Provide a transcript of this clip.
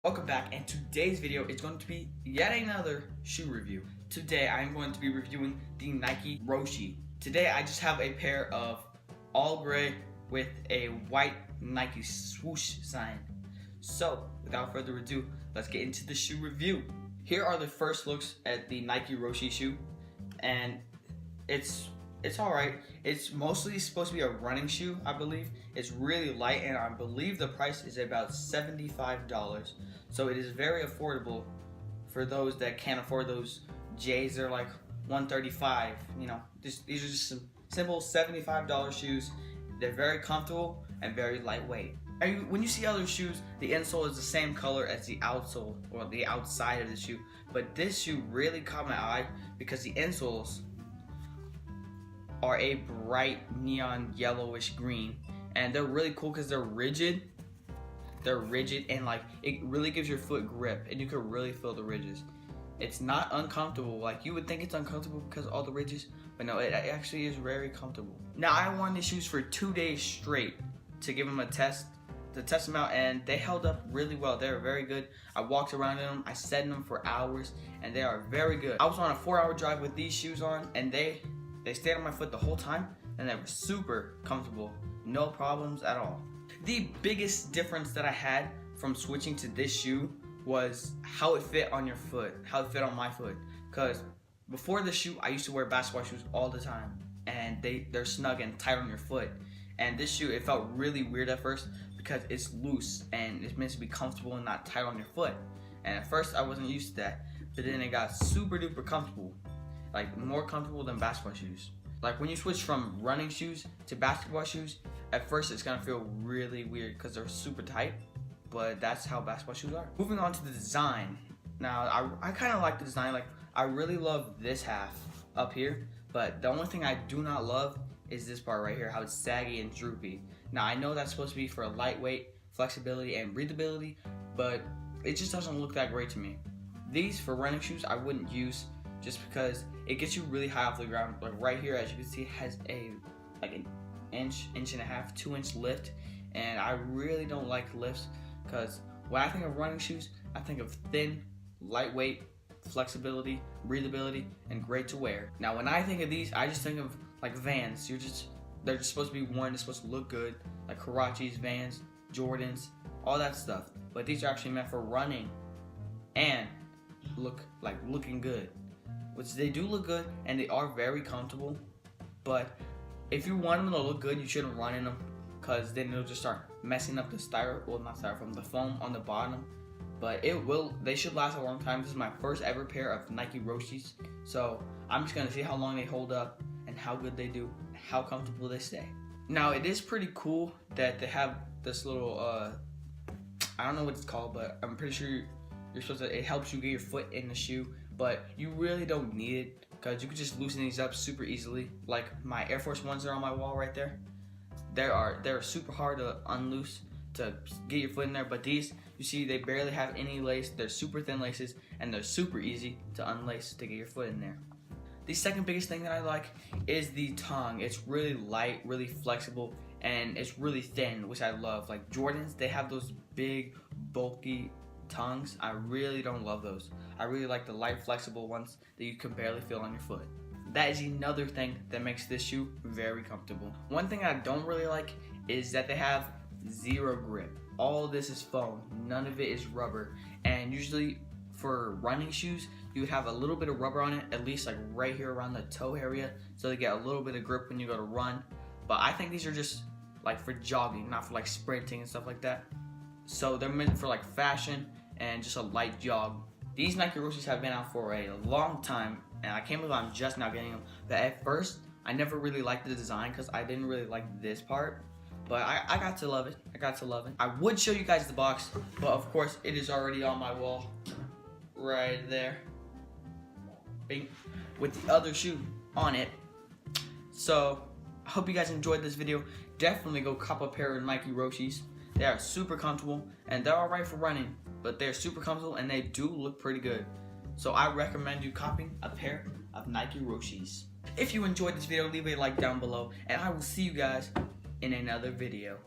Welcome back, and today's video is going to be yet another shoe review. Today I am going to be reviewing the Nike Roshe. Today I just have a pair of all gray with a white Nike swoosh sign. So without further ado, let's get into the shoe review. Here are the first looks at the Nike Roshe shoe, and it's alright. It's mostly supposed to be a running shoe, I believe. It's really light, and I believe the price is about $75. So it is very affordable for those that can't afford those J's. They're like $135. You know, these are just some simple $75 shoes. They're very comfortable and very lightweight. When you see other shoes, the insole is the same color as the outsole or the outside of the shoe. But this shoe really caught my eye because the insoles are a bright neon yellowish green, and they're really cool because they're rigid. They're rigid, and like it really gives your foot grip, and you can really feel the ridges. It's not uncomfortable. Like you would think it's uncomfortable because of all the ridges, but no, it actually is very comfortable. Now I wore these shoes for 2 days straight to give them a test, to test them out, and they held up really well. They were very good. I walked around in them, I sat in them for hours, and they are very good. I was on a 4-hour drive with these shoes on, and they stayed on my foot the whole time, and they were super comfortable. No problems at all. The biggest difference that I had from switching to this shoe was how it fit on your foot, how it fit on my foot. Because before the shoe, I used to wear basketball shoes all the time, and they're snug and tight on your foot. And this shoe, it felt really weird at first because it's loose and it's meant to be comfortable and not tight on your foot. And at first, I wasn't used to that, but then it got super duper comfortable. Like more comfortable than basketball shoes. Like when you switch from running shoes to basketball shoes, at first it's gonna feel really weird because they're super tight, but that's how basketball shoes are. Moving on to the design. Now I kind of like the design. Like I really love this half up here, but the only thing I do not love is this part right here, how it's saggy and droopy. Now I know that's supposed to be for lightweight, flexibility, and breathability, but it just doesn't look that great to me. These for running shoes I wouldn't use, just because it gets you really high off the ground. Like right here, as you can see, it has like an inch and a half, 2-inch lift, and I really don't like lifts because when I think of running shoes, I think of thin, lightweight, flexibility, breathability, and great to wear. Now when I think of these, I just think of like Vans. They're just supposed to be worn, they're supposed to look good, like Huaraches, Vans, Jordans, all that stuff. But these are actually meant for running and looking good. Which they do look good, and they are very comfortable, but if you want them to look good, you shouldn't run in them, because then it'll just start messing up the the foam on the bottom. But they should last a long time. This is my first ever pair of Nike Roshes, so I'm just gonna see how long they hold up and how good they do, how comfortable they stay. Now it is pretty cool that they have this little I don't know what it's called, but I'm pretty sure it helps you get your foot in the shoe. But you really don't need it because you can just loosen these up super easily. Like my Air Force Ones are on my wall right there. They're super hard to unloose to get your foot in there. But these, you see, they barely have any lace. They're super thin laces, and they're super easy to unlace to get your foot in there. The second biggest thing that I like is the tongue. It's really light, really flexible, and it's really thin, which I love. Like Jordans, they have those big, bulky tongues. I really don't love those. I really like the light, flexible ones that you can barely feel on your foot. That is another thing that makes this shoe very comfortable. One thing I don't really like is that they have zero grip. All of this is foam, none of it is rubber. And usually for running shoes, you would have a little bit of rubber on it, at least like right here around the toe area, so they get a little bit of grip when you go to run. But I think these are just like for jogging, not for like sprinting and stuff like that. So they're meant for like fashion and just a light jog. These Nike Roshes have been out for a long time, and I can't believe I'm just now getting them. But at first, I never really liked the design because I didn't really like this part. But I got to love it. I would show you guys the box, but of course, it is already on my wall. Right there. Bing. With the other shoe on it. So, I hope you guys enjoyed this video. Definitely go cop a pair of Nike Roshes. They are super comfortable, and they're alright for running, but they're super comfortable and they do look pretty good. So I recommend you copying a pair of Nike Roshes. If you enjoyed this video, leave a like down below, and I will see you guys in another video.